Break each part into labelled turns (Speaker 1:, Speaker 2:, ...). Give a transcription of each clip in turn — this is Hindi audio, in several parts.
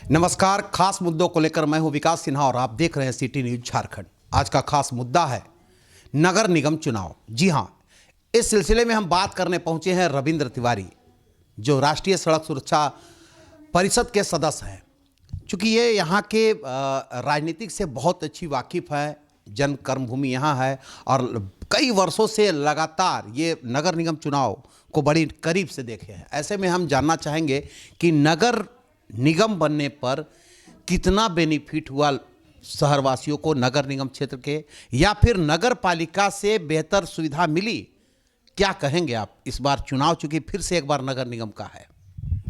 Speaker 1: नमस्कार। खास मुद्दों को लेकर मैं हूं विकास सिन्हा और आप देख रहे हैं सिटी न्यूज झारखंड। आज का खास मुद्दा है नगर निगम चुनाव। जी हां, इस सिलसिले में हम बात करने पहुंचे हैं रविंद्र तिवारी, जो राष्ट्रीय सड़क सुरक्षा परिषद के सदस्य हैं। चूँकि ये यहाँ के राजनीतिक से बहुत अच्छी वाकिफ़ है, जन्म कर्मभूमि यहाँ है और कई वर्षों से लगातार ये नगर निगम चुनाव को बड़ी करीब से देखे हैं। ऐसे में हम जानना चाहेंगे कि नगर निगम बनने पर कितना बेनिफिट हुआ शहरवासियों को, नगर निगम क्षेत्र के, या फिर नगर पालिका से बेहतर सुविधा मिली। क्या कहेंगे आप इस बार चुनाव, चूँकि फिर से एक बार नगर निगम का है?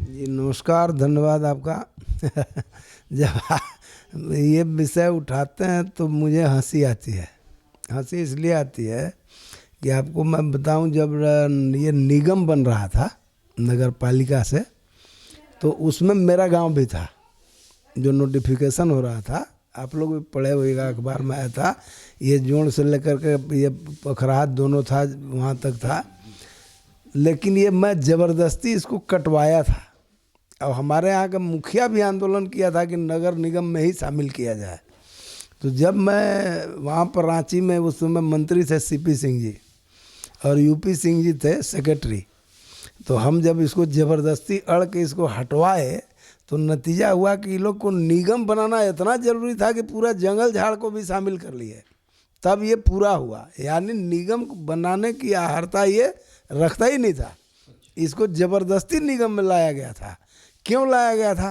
Speaker 2: जी नमस्कार, धन्यवाद आपका। जब ये विषय उठाते हैं तो मुझे हंसी आती है। हंसी इसलिए आती है कि आपको मैं बताऊं, जब ये निगम बन रहा था नगर पालिका से, तो उसमें मेरा गांव भी था। जो नोटिफिकेशन हो रहा था, आप लोग भी पढ़े होइएगा, अखबार में आया था। ये जोड़ से लेकर के ये पखराहट दोनों था, वहाँ तक था। लेकिन ये मैं ज़बरदस्ती इसको कटवाया था। अब हमारे यहाँ का मुखिया भी आंदोलन किया था कि नगर निगम में ही शामिल किया जाए। तो जब मैं वहाँ पर रांची में, उस समय मंत्री थे सीपी सिंह जी और यूपी सिंह जी थे सेक्रेटरी, तो हम जब इसको ज़बरदस्ती अड़ के इसको हटवाए तो नतीजा हुआ कि ये लोग को निगम बनाना इतना ज़रूरी था कि पूरा जंगल झाड़ को भी शामिल कर लिए, तब ये पूरा हुआ। यानी निगम बनाने की आहर्ता ये रखता ही नहीं था, इसको ज़बरदस्ती निगम में लाया गया था। क्यों लाया गया था?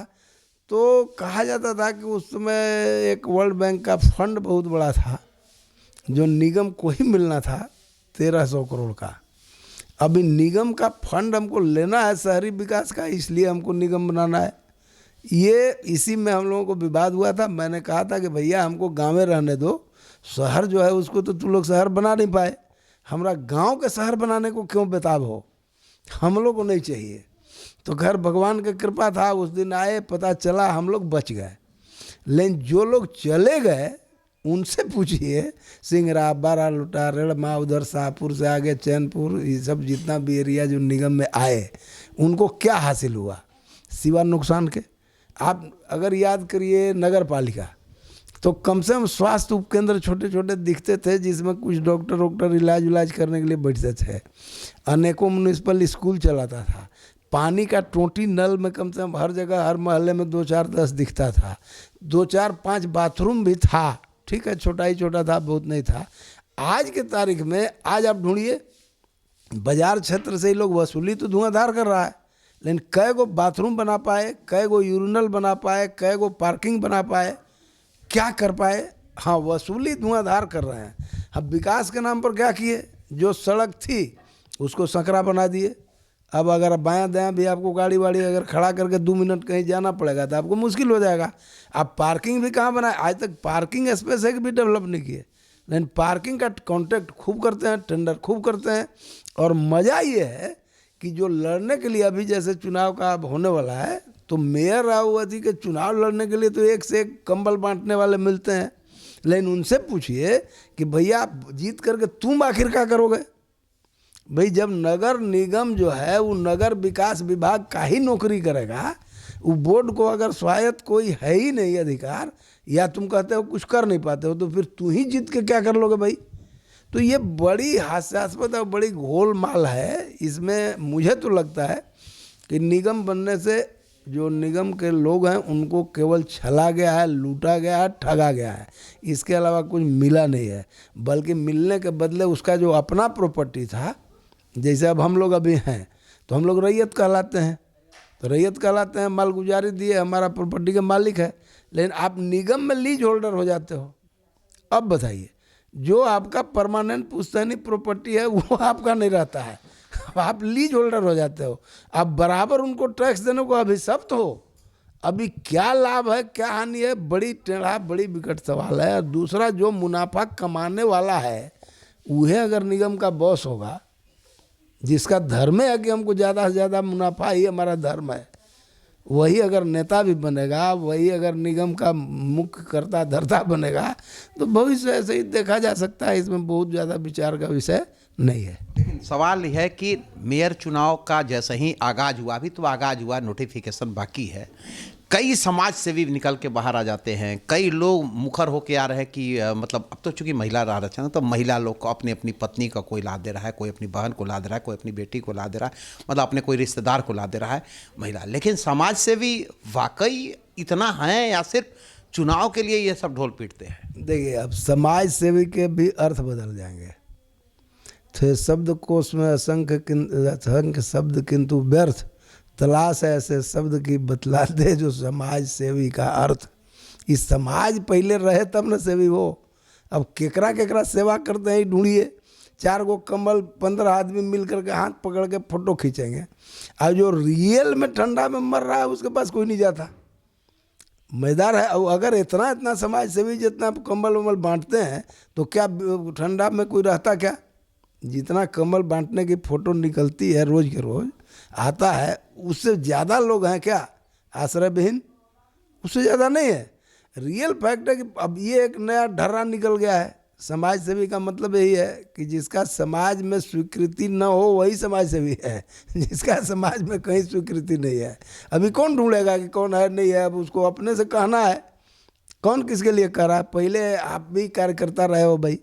Speaker 2: तो कहा जाता था कि उस समय एक वर्ल्ड बैंक का फंड बहुत बड़ा था, जो निगम को ही मिलना था 1300 करोड़ का। अभी निगम का फंड हमको लेना है शहरी विकास का, इसलिए हमको निगम बनाना है। ये इसी में हम लोगों को विवाद हुआ था। मैंने कहा था कि भैया हमको गाँव में रहने दो, शहर जो है उसको तो तुम लोग शहर बना नहीं पाए, हमारा गांव के शहर बनाने को क्यों बेताब हो, हम लोग को नहीं चाहिए। तो खैर भगवान की कृपा था, उस दिन आए, पता चला हम लोग बच गए। लेकिन जो लोग चले गए उनसे पूछिए, सिंगरा, बारा लुटा, रेड़मा, उधर शाहपुर से आगे चैनपुर, ये सब जितना भी एरिया जो निगम में आए, उनको क्या हासिल हुआ सिवा नुकसान के? आप अगर याद करिए नगर पालिका, तो कम से कम स्वास्थ्य उपकेंद्र छोटे छोटे दिखते थे, जिसमें कुछ डॉक्टर इलाज करने के लिए बैठते थे। अनेकों म्यूनिसिपल स्कूल चलाता था। पानी का टोटी नल में कम से कम हर जगह, हर मोहल्ले में 2 4 10 दिखता था। 2 4 5 बाथरूम भी था, ठीक है, छोटा ही छोटा था, बहुत नहीं था। आज के तारीख में, आज आप ढूंढिए, बाजार क्षेत्र से ही लोग वसूली तो धुआंधार कर रहा है, लेकिन कै गो बाथरूम बना पाए, कै गो यूरिनल बना पाए, कै गो पार्किंग बना पाए, क्या कर पाए? हाँ, वसूली धुआंधार कर रहे हैं। अब विकास के नाम पर क्या किए? जो सड़क थी उसको संकरा बना दिए। अब अगर बायां दायां भी आपको गाड़ी वाड़ी अगर खड़ा करके 2 मिनट कहीं जाना पड़ेगा तो आपको मुश्किल हो जाएगा। आप पार्किंग भी कहाँ बनाए? आज तक पार्किंग स्पेस एक भी डेवलप नहीं किए, लेकिन पार्किंग का कॉन्ट्रैक्ट खूब करते हैं, टेंडर खूब करते हैं। और मज़ा ये है कि जो लड़ने के लिए अभी जैसे चुनाव का अब होने वाला है, तो मेयर राहुल के चुनाव लड़ने के लिए तो एक से एक कंबल बांटने वाले मिलते हैं। लेकिन उनसे पूछिए कि भैया आप जीत करके तुम आखिर क्या करोगे? भाई जब नगर निगम जो है वो नगर विकास विभाग का ही नौकरी करेगा, वो बोर्ड को अगर स्वायत्त कोई है ही नहीं अधिकार, या तुम कहते हो कुछ कर नहीं पाते हो, तो फिर तू ही जीत के क्या कर लोगे भाई? तो ये बड़ी हास्यास्पद और बड़ी गोलमाल है। इसमें मुझे तो लगता है कि निगम बनने से जो निगम के लोग हैं उनको केवल छला गया है, लूटा गया है, ठगा गया है, इसके अलावा कुछ मिला नहीं है। बल्कि मिलने के बदले उसका जो अपना प्रॉपर्टी था, जैसे अब हम लोग अभी हैं तो हम लोग रैयत कहलाते हैं, तो रैयत कहलाते हैं, मालगुजारी दिए, हमारा प्रॉपर्टी के मालिक है। लेकिन आप निगम में लीज होल्डर हो जाते हो। अब बताइए, जो आपका परमानेंट पुश्तैनी प्रॉपर्टी है वो आपका नहीं रहता है, आप लीज होल्डर हो जाते हो। आप बराबर उनको टैक्स देने को अभिशप्त हो। अभी क्या लाभ है, क्या हानि है, बड़ी टेढ़ा, बड़ी विकट सवाल है। और दूसरा, जो मुनाफा कमाने वाला है वह अगर निगम का बॉस होगा, जिसका धर्म है कि हमको ज़्यादा से ज़्यादा मुनाफा ही हमारा धर्म है, वही अगर नेता भी बनेगा, वही अगर निगम का मुख्य कर्ता धर्ता बनेगा, तो भविष्य ऐसे ही देखा जा सकता है। इसमें बहुत ज़्यादा विचार का विषय नहीं है।
Speaker 1: लेकिन सवाल यह है कि मेयर चुनाव का जैसे ही आगाज हुआ, अभी तो आगाज हुआ, नोटिफिकेशन बाकी है, कई समाज सेवी निकल के बाहर आ जाते हैं, कई लोग मुखर होके आ रहे हैं कि मतलब अब तो चूंकि महिला आरक्षण है तो महिला लोग को अपनी अपनी पत्नी का कोई ला दे रहा है, कोई अपनी बहन को ला दे रहा है, कोई अपनी बेटी को ला दे रहा है, मतलब अपने कोई रिश्तेदार को ला दे रहा है महिला। लेकिन समाज सेवी वाकई इतना है या सिर्फ चुनाव के लिए ये सब ढोल पीटते हैं?
Speaker 2: देखिए, अब समाज सेवी के भी अर्थ बदल जाएंगे। थे शब्द कोश में असंख्य शब्द किंतु व्यर्थ, तलाश ऐसे शब्द की बतला दे जो समाज सेवी का अर्थ। इस समाज पहले रहे तब न सेवी हो। अब केकरा केकरा सेवा करते हैं ढूंढिए। 4 गो कम्बल 15 आदमी मिल करके हाथ पकड़ के फोटो खींचेंगे। अब जो रियल में ठंडा में मर रहा है उसके पास कोई नहीं जाता। मैदान है। और अगर इतना इतना समाज सेवी जितना कंबल वम्बल बांटते हैं तो क्या ठंडा में कोई रहता क्या? जितना कंबल बांटने की फ़ोटो निकलती है रोज़ के रोज़ आता है, उससे ज़्यादा लोग हैं क्या आश्रय विहीन? उससे ज़्यादा नहीं है। रियल फैक्ट है कि अब ये एक नया ढर्रा निकल गया है। समाज सेवी का मतलब यही है कि जिसका समाज में स्वीकृति न हो वही समाज सेवी है। जिसका समाज में कहीं स्वीकृति नहीं है, अभी कौन ढूंढेगा कि कौन है नहीं है? अब उसको अपने से कहना है। कौन किसके लिए कर रहा है? पहले आप भी कार्यकर्ता रहे हो भाई,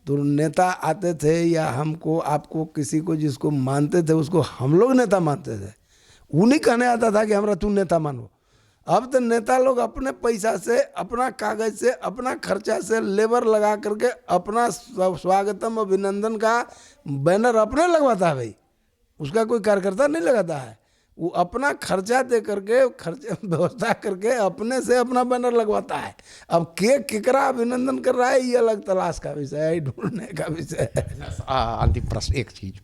Speaker 2: तो नेता आते थे या हमको आपको किसी को जिसको मानते थे उसको हम लोग नेता मानते थे। वो नहीं कहने आता था कि हमरा तू नेता मानो। अब तो नेता लोग अपने पैसा से, अपना कागज से, अपना खर्चा से लेबर लगा करके अपना स्वागतम अभिनंदन का बैनर अपने लगवाता है भाई। उसका कोई कार्यकर्ता नहीं लगाता है। वो अपना खर्चा दे करके, खर्चा व्यवस्था करके अपने से अपना बैनर लगवाता है। अब केकरा अभिनंदन कर रहा है ये अलग तलाश का विषय है, ढूंढने का विषय है।
Speaker 1: अंतिम प्रश्न, एक चीज,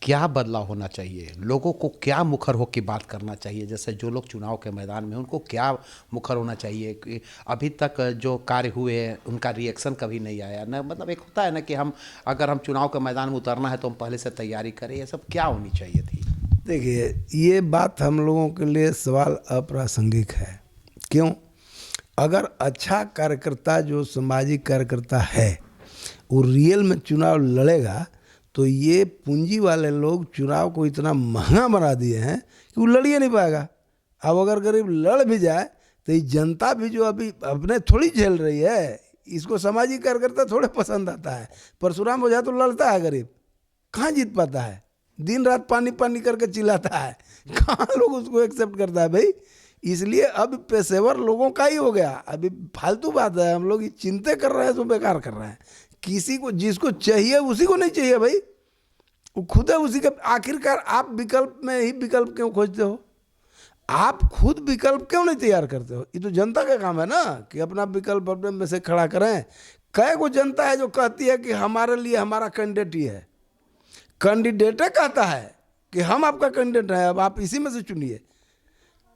Speaker 1: क्या बदलाव होना चाहिए? लोगों को क्या मुखर होकर बात करना चाहिए? जैसे जो लोग चुनाव के मैदान में, उनको क्या मुखर होना चाहिए कि अभी तक जो कार्य हुए उनका रिएक्शन कभी नहीं आया ना? मतलब एक होता है ना कि हम अगर हम चुनाव के मैदान में उतरना है तो हम पहले से तैयारी करें। ये सब क्या होनी चाहिए थी?
Speaker 2: देखिए, ये बात हम लोगों के लिए सवाल अप्रासंगिक है। क्यों? अगर अच्छा कार्यकर्ता जो सामाजिक कार्यकर्ता है वो रियल में चुनाव लड़ेगा तो ये पूंजी वाले लोग चुनाव को इतना महंगा बना दिए हैं कि वो लड़ ही नहीं पाएगा। अब अगर गरीब लड़ भी जाए तो ये जनता भी जो अभी अपने थोड़ी झेल रही है, इसको सामाजिक कार्यकर्ता थोड़े पसंद आता है। परशुराम ओझा तो लड़ता है, गरीब कहाँ जीत पाता है? दिन रात पानी पानी करके चिल्लाता है, कहाँ लोग उसको एक्सेप्ट करता है भाई? इसलिए अब पेशेवर लोगों का ही हो गया। अभी फालतू बात है, हम लोग ये चिंते कर रहे हैं तो बेकार कर रहे हैं। किसी को जिसको चाहिए उसी को नहीं चाहिए भाई, वो खुद है उसी का। आखिरकार आप विकल्प में ही विकल्प क्यों खोजते हो? आप खुद विकल्प क्यों नहीं तैयार करते हो? ये तो जनता का काम है ना कि अपना विकल्प अपने में से खड़ा करें। कई को जनता है जो कहती है कि हमारे लिए हमारा कैंडिडेट ही है। कैंडिडेट कहता है कि हम आपका कैंडिडेट है, अब आप इसी में से चुनिए।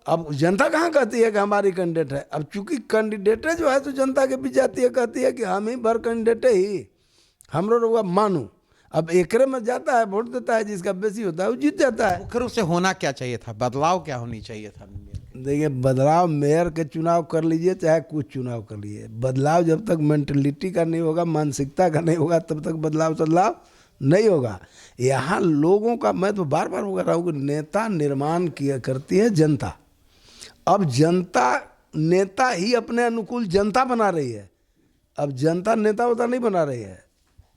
Speaker 2: अब जनता कहाँ कहती है कि हमारी कैंडिडेट है? अब चूंकि कैंडिडेट जो है तो जनता के बीच जाती है, कहती है कि हम ही भर कैंडिडेट ही, हम लोग मानू। अब एकरे में जाता है, वोट देता है, जिसका बेसी होता है वो जीत जाता है।
Speaker 1: मुख्य रूप से होना क्या चाहिए था? बदलाव क्या होनी चाहिए था?
Speaker 2: देखिए, बदलाव मेयर के चुनाव कर लीजिए चाहे कुछ चुनाव कर लीजिए, बदलाव जब तक मेंटलिटी का नहीं होगा, मानसिकता का नहीं होगा, तब तक बदलाव नहीं होगा। यहाँ लोगों का, मैं तो बार बार कह रहा हूँ कि नेता निर्माण किया करती है जनता। अब जनता नेता ही अपने अनुकूल जनता बना रही है। अब जनता नेता वोता नहीं बना रही है।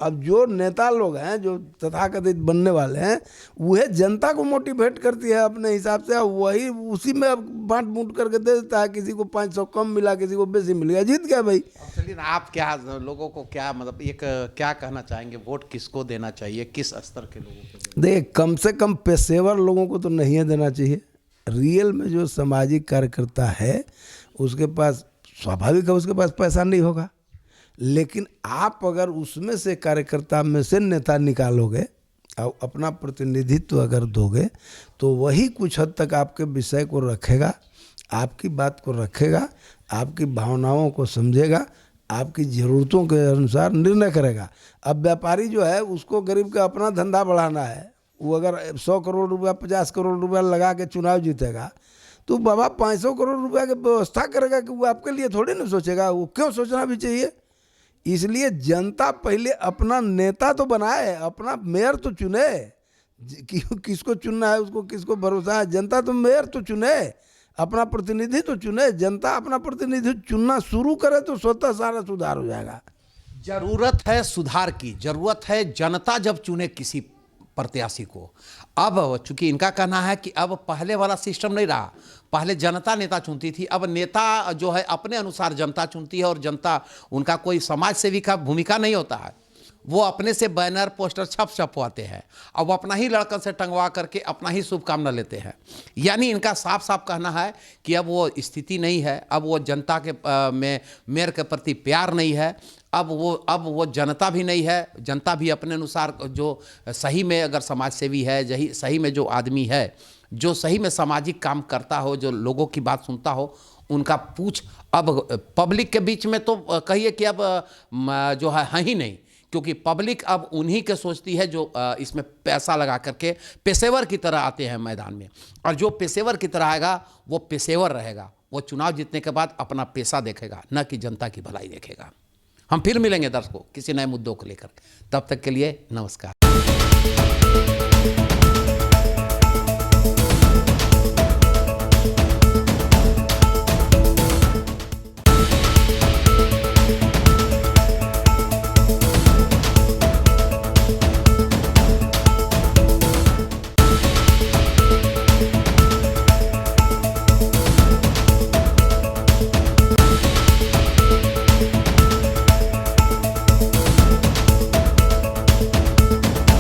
Speaker 2: अब जो नेता लोग हैं, जो तथाकथित बनने वाले हैं, वह जनता को मोटिवेट करती है अपने हिसाब से, वही उसी में अब बांट बूंट करके दे देता है। किसी को 500 कम मिला, किसी को बेसी मिल गया, जीत गया भाई।
Speaker 1: चलिए ना, आप क्या लोगों को क्या मतलब एक क्या कहना चाहेंगे? वोट किसको देना चाहिए, किस स्तर के लोगों को?
Speaker 2: देखिए, कम से कम पेशेवर लोगों को तो नहीं देना चाहिए। रियल में जो सामाजिक कार्यकर्ता है उसके पास, स्वाभाविक है उसके पास पैसा नहीं होगा, लेकिन आप अगर उसमें से कार्यकर्ता में से नेता निकालोगे और अपना प्रतिनिधित्व अगर दोगे तो वही कुछ हद तक आपके विषय को रखेगा, आपकी बात को रखेगा, आपकी भावनाओं को समझेगा, आपकी ज़रूरतों के अनुसार निर्णय करेगा। अब व्यापारी जो है उसको गरीब का अपना धंधा बढ़ाना है, वो अगर 100 करोड़ रुपया 50 करोड़ रुपया लगा के चुनाव जीतेगा तो बाबा 500 करोड़ रुपया की व्यवस्था करेगा कि वो आपके लिए थोड़ी ना सोचेगा। वो क्यों सोचना भी चाहिए? इसलिए जनता पहले अपना नेता तो बनाए, अपना मेयर तो चुने। किसको चुनना है, उसको किसको भरोसा है, जनता तो मेयर तो चुने। अपना प्रतिनिधि तो चुने, जनता अपना प्रतिनिधि चुनना शुरू करे तो स्वतः सारा सुधार हो जाएगा।
Speaker 1: जरूरत है सुधार की, जरूरत है जनता जब चुने किसी प्रत्याशी को। अब चूंकि इनका कहना है कि अब पहले वाला सिस्टम नहीं रहा, पहले जनता नेता चुनती थी, अब नेता जो है अपने अनुसार जनता चुनती है और जनता, उनका कोई समाज सेवी का भूमिका नहीं होता है, वो अपने से बैनर पोस्टर छपवाते हैं, अब अपना ही लड़कन से टंगवा करके अपना ही शुभकामना लेते हैं। यानी इनका साफ साफ कहना है कि अब वो स्थिति नहीं है, अब वो जनता के में मेयर के प्रति प्यार नहीं है, अब वो जनता भी नहीं है। जनता भी अपने अनुसार जो सही में अगर समाज सेवी है, सही में जो आदमी है, जो सही में सामाजिक काम करता हो, जो लोगों की बात सुनता हो, उनका पूछ अब पब्लिक के बीच में तो कहिए कि अब जो है ही नहीं, क्योंकि पब्लिक अब उन्हीं के सोचती है जो इसमें पैसा लगा करके पेशेवर की तरह आते हैं मैदान में, और जो पेशेवर की तरह आएगा वो पेशेवर रहेगा, वो चुनाव जीतने के बाद अपना पैसा देखेगा, न कि जनता की भलाई देखेगा। हम फिर मिलेंगे दर्शकों किसी नए मुद्दों को लेकर, तब तक के लिए नमस्कार।